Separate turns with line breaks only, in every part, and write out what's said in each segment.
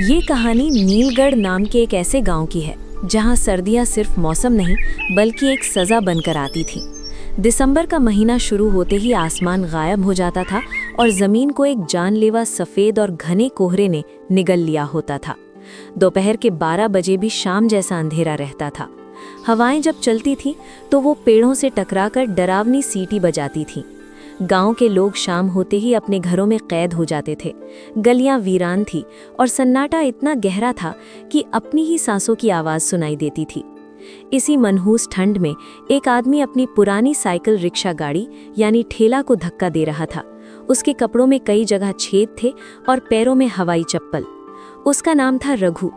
ये कहानी नीलगढ़ नाम के एक ऐसे गांव की है जहां सर्दियां सिर्फ मौसम नहीं बल्कि एक सजा बनकर आती थी। दिसंबर का महीना शुरू होते ही आसमान गायब हो जाता था और जमीन को एक जानलेवा सफेद और घने कोहरे ने निगल लिया होता था। दोपहर के 12 बजे भी शाम जैसा अंधेरा रहता था। हवाएं जब चलती थी तो वो पेड़ों से टकराकर डरावनी सीटी बजाती थी। गांव के लोग शाम होते ही अपने घरों में कैद हो जाते थे। गलियां वीरान थी और सन्नाटा इतना गहरा था कि अपनी ही सांसों की आवाज़ सुनाई देती थी। इसी मनहूस ठंड में एक आदमी अपनी पुरानी साइकिल रिक्शा गाड़ी यानी ठेला को धक्का दे रहा था। उसके कपड़ों में कई जगह छेद थे और पैरों में हवाई चप्पल। उसका नाम था रघु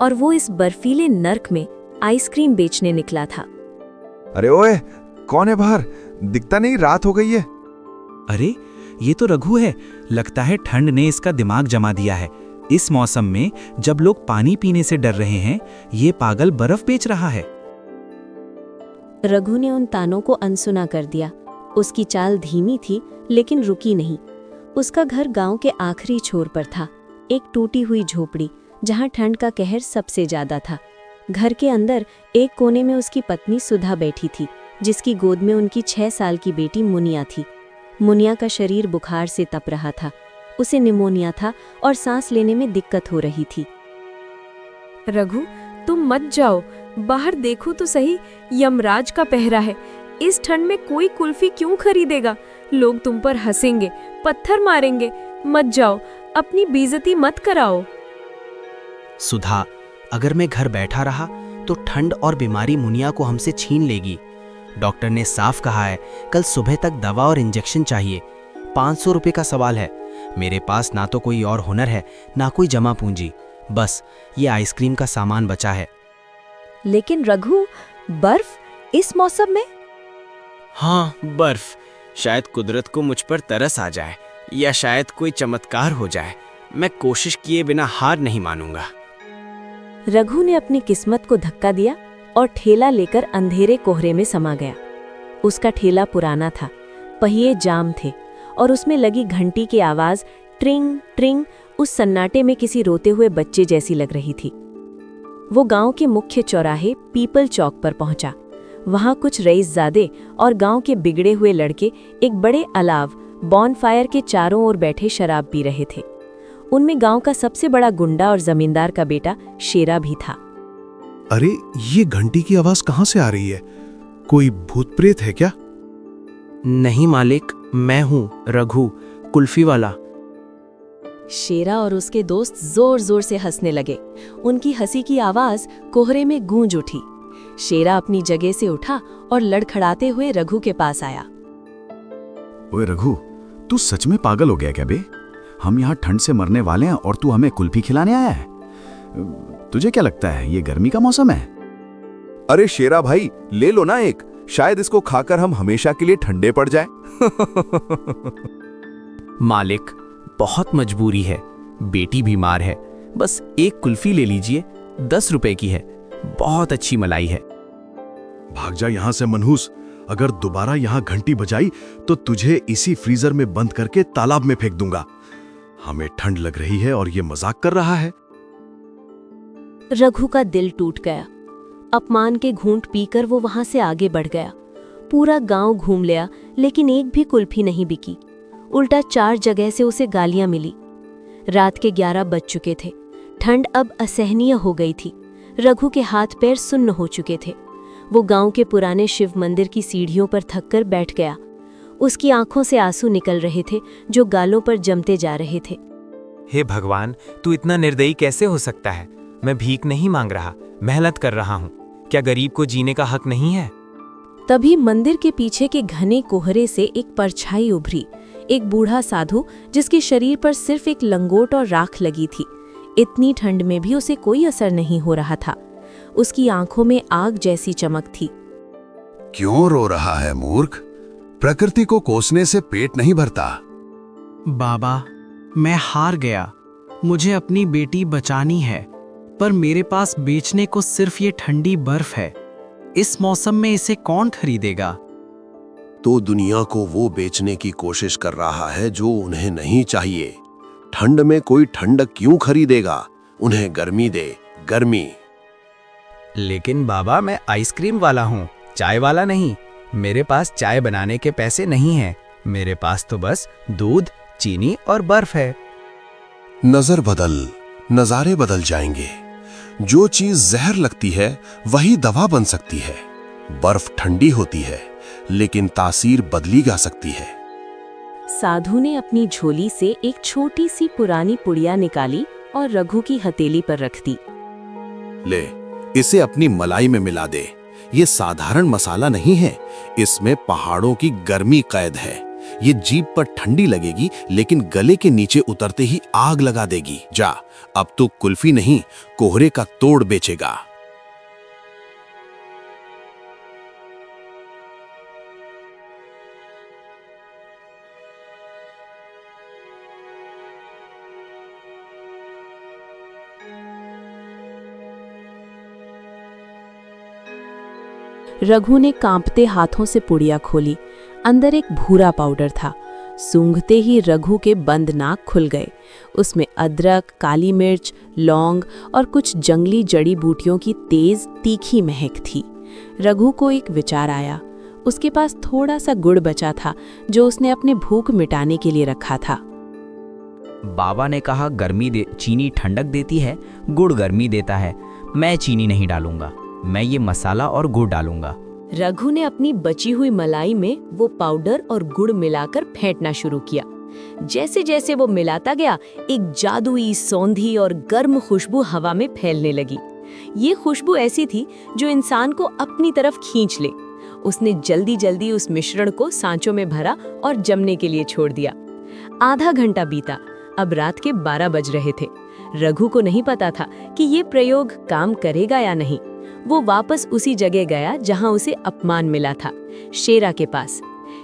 और वो इस बर्फीले नर्क में आइसक्रीम बेचने निकला था।
अरे ओए, कौन है बाहर? दिखता नहीं, रात हो गई है।
अरे ये तो रघु है। लगता है ठंड ने इसका दिमाग जमा दिया है। इस मौसम में जब लोग पानी पीने से डर रहे हैं, ये पागल बर्फ बेच रहा है।
रघु ने उन तानों को अनसुना कर दिया। उसकी चाल धीमी थी लेकिन रुकी नहीं। उसका घर गांव के आखिरी छोर पर था, एक टूटी हुई झोपड़ी जहां ठंड का कहर सबसे ज्यादा था। घर के अंदर एक कोने में उसकी पत्नी सुधा बैठी थी, जिसकी गोद में उनकी 6 साल की बेटी मुनिया थी। मुनिया का शरीर बुखार से तप रहा था। उसे निमोनिया था और सांस लेने में दिक्कत हो रही थी।
रघु, तुम मत जाओ, बाहर देखो तो सही, यमराज का पहरा है। इस ठंड में कोई कुल्फी क्यों खरीदेगा? लोग तुम पर हंसेंगे, पत्थर मारेंगे। मत जाओ, अपनी बेइज्जती मत कराओ।
सुधा, अगर मैं घर बैठा रहा तो ठंड और बीमारी मुनिया को हमसे छीन लेगी। डॉक्टर ने साफ कहा है, कल सुबह तक दवा और इंजेक्शन चाहिए। 500 रुपये का सवाल है। मेरे पास ना तो कोई और हुनर है, ना कोई जमा पूंजी। बस ये आइसक्रीम का सामान बचा है।
लेकिन रघु, बर्फ इस मौसम में?
हाँ, बर्फ। शायद कुदरत को मुझ पर तरस आ जाए, या शायद कोई चमत्कार हो जाए। मैं कोशिश किए बिना हार नहीं मानूंगा।
रघु ने अपनी किस्मत को धक्का दिया और ठेला लेकर अंधेरे कोहरे में समा गया। उसका ठेला पुराना था, पहिए जाम थे और उसमें लगी घंटी की आवाज ट्रिंग ट्रिंग उस सन्नाटे में किसी रोते हुए बच्चे जैसी लग रही थी। वो गांव के मुख्य चौराहे पीपल चौक पर पहुंचा। वहां कुछ रईसजादे और गांव के बिगड़े हुए लड़के एक बड़े अलाव बॉनफायर के चारों ओर बैठे शराब पी रहे थे। उनमें गांव का सबसे बड़ा गुंडा और जमींदार का बेटा शेरा भी था।
अरे, ये घंटी की आवाज कहां से आ रही है? कोई भूत प्रेत है क्या?
नहीं मालिक, मैं हूँ रघु, कुल्फी वाला।
शेरा और उसके दोस्त जोर जोर से हंसने लगे। उनकी हंसी की आवाज कोहरे में गूंज उठी। शेरा अपनी जगह से उठा और लड़खड़ाते हुए रघु के पास आया।
ओए रघु, तू सच में पागल हो गया क्या बे? हम यहाँ ठंड से मरने वाले हैं और तू हमें कुल्फी खिलाने आया है? तुझे क्या लगता है ये गर्मी का मौसम है?
अरे शेरा भाई, ले लो ना एक, शायद इसको खाकर हम हमेशा के लिए ठंडे पड़ जाएं।
मालिक, बहुत मजबूरी है, बेटी बीमार है। बस एक कुल्फी ले लीजिए, 10 रुपए की है, बहुत अच्छी मलाई है।
भाग जा यहां से मनहूस। अगर दोबारा यहां घंटी बजाई तो तुझे इसी फ्रीजर में बंद करके तालाब में फेंक दूंगा। हमें ठंड लग रही है और ये मजाक कर रहा है।
रघु का दिल टूट गया। अपमान के घूंट पीकर वो वहां से आगे बढ़ गया। पूरा गांव घूम लिया लेकिन एक भी कुल्फी नहीं बिकी। उल्टा 4 जगह से उसे गालियां मिली। रात के 11 बज चुके थे। ठंड अब असहनीय हो गई थी। रघु के हाथ पैर सुन्न हो चुके थे। वो गांव के पुराने शिव मंदिर की सीढ़ियों पर थककर बैठ गया। उसकी आंखों से आंसू निकल रहे थे जो गालों पर जमते जा रहे थे।
हे भगवान, तू इतना निर्दयी कैसे हो सकता है? मैं भीख नहीं मांग रहा, मेहनत कर रहा हूँ। क्या गरीब को जीने का हक नहीं है?
तभी मंदिर के पीछे के घने कोहरे से एक परछाई उभरी। एक बूढ़ा साधु जिसके शरीर पर सिर्फ एक लंगोट और राख लगी थी। इतनी ठंड में भी उसे कोई असर नहीं हो रहा था। उसकी आंखों में आग जैसी चमक थी।
क्यों रो रहा है मूर्ख? प्रकृति को कोसने से पेट नहीं भरता।
बाबा, मैं हार गया। मुझे अपनी बेटी बचानी है, पर मेरे पास बेचने को सिर्फ ये ठंडी बर्फ है। इस मौसम में इसे कौन खरीदेगा?
तो दुनिया को वो बेचने की कोशिश कर रहा है जो उन्हें नहीं चाहिए। ठंड में कोई ठंडक क्यों खरीदेगा?
उन्हें गर्मी दे, गर्मी।
लेकिन बाबा, मैं आइसक्रीम वाला हूँ, चाय वाला नहीं। मेरे पास चाय बनाने के पैसे नहीं हैं। मेरे पास तो बस दूध, चीनी और बर्फ है।
नजर बदल, नजारे बदल जाएंगे। जो चीज जहर लगती है वही दवा बन सकती है। बर्फ ठंडी होती है लेकिन तासीर बदली जा सकती है।
साधु ने अपनी झोली से एक छोटी सी पुरानी पुड़िया निकाली और रघु की हथेली पर रख दी।
ले, इसे अपनी मलाई में मिला दे। ये साधारण मसाला नहीं है, इसमें पहाड़ों की गर्मी कैद है। ये जीभ पर ठंडी लगेगी लेकिन गले के नीचे उतरते ही आग लगा देगी। जा, अब तू कुल्फी नहीं, कोहरे का तोड़ बेचेगा।
रघु ने कांपते हाथों से पुड़िया खोली। अंदर एक भूरा पाउडर था। सूंघते ही रघु के बंद नाक खुल गए। उसमें अदरक, काली मिर्च, लौंग और कुछ जंगली जड़ी बूटियों की तेज तीखी महक थी। रघु को एक विचार आया। उसके पास थोड़ा सा गुड़ बचा था जो उसने अपने भूख मिटाने के लिए रखा था।
बाबा ने कहा चीनी ठंडक देती है, गुड़ गर्मी देता है। मैं चीनी नहीं डालूंगा, मैं ये मसाला और गुड़ डालूंगा।
रघु ने अपनी बची हुई मलाई में वो पाउडर और गुड़ मिलाकर फेंटना शुरू किया। जैसे जैसे वो मिलाता गया, एक जादुई, सौंधी और गर्म खुशबू हवा में फैलने लगी। ये खुशबू ऐसी थी जो इंसान को अपनी तरफ खींच ले। उसने जल्दी जल्दी उस मिश्रण को सांचों में भरा और जमने के लिए छोड़ दिया। आधा घंटा बीता। अब रात के 12 बज रहे थे। रघु को नहीं पता था कि ये प्रयोग काम करेगा या नहीं। वो वापस उसी जगह गया जहां उसे अपमान मिला था, शेरा के पास।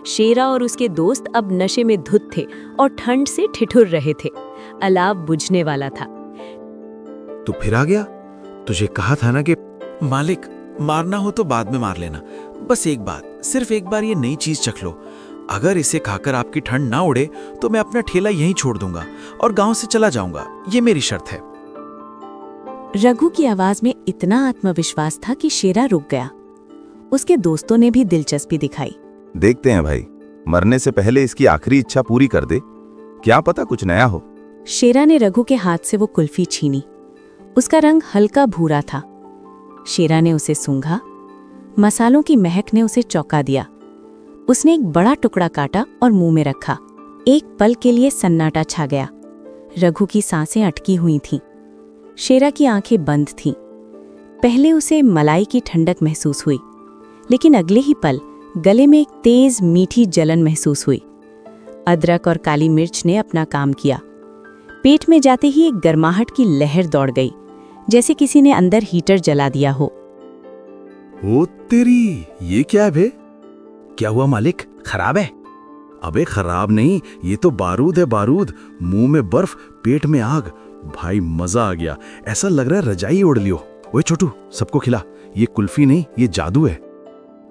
शेरा और उसके दोस्त अब नशे में धुत थे और ठंड से ठिठुर रहे थे। अलाव बुझने वाला था।
तू फिर आ गया? तुझे कहा था ना कि
मालिक, मारना हो तो बाद में मार लेना। बस एक बात, सिर्फ एक बार ये नई चीज चख लो। अगर इसे खाकर आपकी ठंड ना उड़े तो मैं अपना ठेला यहीं छोड़ दूंगा और गांव से चला जाऊंगा। ये मेरी शर्त है।
रघु की आवाज में इतना आत्मविश्वास था कि शेरा रुक गया। उसके दोस्तों ने भी दिलचस्पी दिखाई।
देखते हैं भाई, मरने से पहले इसकी आखिरी इच्छा पूरी कर दे, क्या पता कुछ नया हो।
शेरा ने रघु के हाथ से वो कुल्फी छीनी। उसका रंग हल्का भूरा था। शेरा ने उसे सूंघा। मसालों की महक ने उसे चौंका दिया। उसने एक बड़ा टुकड़ा काटा और मुंह में रखा। एक पल के लिए सन्नाटा छा गया। रघु की सांसें अटकी हुई थीं। शेरा की आंखें बंद थीं। पहले उसे मलाई की ठंडक महसूस हुई, लेकिन अगले ही पल गले में एक तेज मीठी जलन महसूस हुई। अदरक और काली मिर्च ने अपना काम किया। पेट में जाते ही एक गर्माहट की लहर दौड़ गई, जैसे किसी ने अंदर हीटर जला दिया हो।
ओ तेरी, ये क्या है बे?
क्या हुआ मालिक, खराब है?
अबे खराब नहीं, ये तो बारूद है, बारूद। मुंह में बर्फ, पेट में आग। भाई मजा आ गया। ऐसा लग रहा है रजाई ओढ़ लियो। ओए छोटू, सबको खिला। ये कुल्फी नहीं, ये जादू है।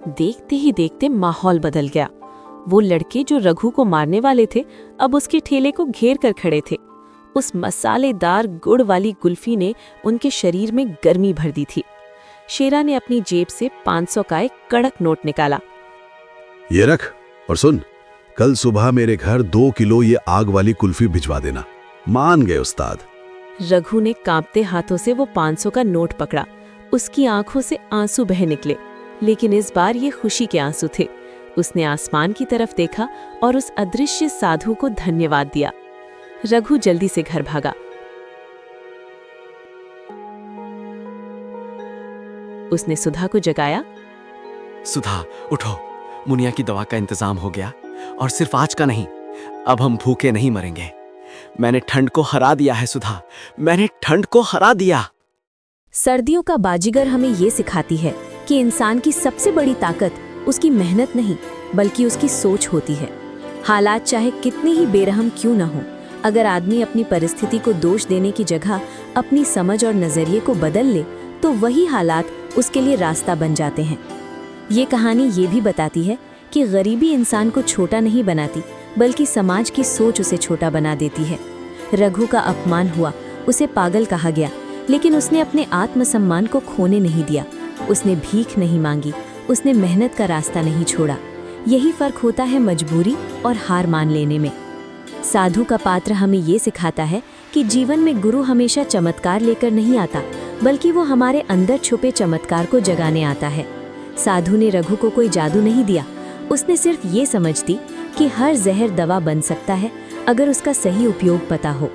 देखते ही देखते माहौल बदल गया। वो लड़के जो रघु को मारने वाले थे, अब उसके ठेले को घेर कर खड़े थे। उस मसालेदार गुड़ वाली कुल्फी ने उनके शरीर में गर्मी भर दी थी। शेरा ने अपनी जेब से 500 का एक कड़क नोट निकाला।
ये रख और सुन, कल सुबह मेरे घर 2 किलो ये आग वाली कुल्फी भिजवा देना। मान गए उस्ताद।
रघु ने कांपते हाथों से वो 500 का नोट पकड़ा। उसकी आंखों से आंसू बह निकले, लेकिन इस बार ये खुशी के आंसू थे। उसने आसमान की तरफ देखा और उस अदृश्य साधु को धन्यवाद दिया। रघु जल्दी से घर भागा। उसने सुधा को जगाया।
सुधा, उठो, मुनिया की दवा का इंतजाम हो गया, और सिर्फ आज का नहीं, अब हम भूखे नहीं मरेंगे। मैंने ठंड को हरा दिया है सुधा, मैंने ठंड को हरा दिया।
सर्दियों का बाजीगर हमें ये सिखाती है कि इंसान की सबसे बड़ी ताकत उसकी मेहनत नहीं, बल्कि उसकी सोच होती है। हालात चाहे कितने ही बेरहम क्यों न हो, अगर आदमी अपनी परिस्थिति को दोष देने की जगह अपनी समझ और नजरिए को बदल ले, तो वही हालात उसके लिए रास्ता बन जाते हैं। ये कहानी ये भी बताती है कि गरीबी इंसान को छोटा नहीं बनाती, बल्कि समाज की सोच उसे छोटा बना देती है। रघु का अपमान हुआ उसे पागल कहा गया, लेकिन उसने अपने आत्मसम्मान को खोने नहीं दिया। उसने भीख नहीं मांगी, उसने मेहनत का रास्ता नहीं छोड़ा। यही फर्क होता है मजबूरी और हार मान लेने में। साधु का पात्र हमें ये सिखाता है कि जीवन में गुरु हमेशा चमत्कार लेकर नहीं आता, बल्कि वो हमारे अंदर छुपे चमत्कार को जगाने आता है। साधु ने रघु को कोई जादू नहीं दिया, उसने सिर्फ ये समझ दी कि हर जहर दवा बन सकता है अगर उसका सही उपयोग पता हो।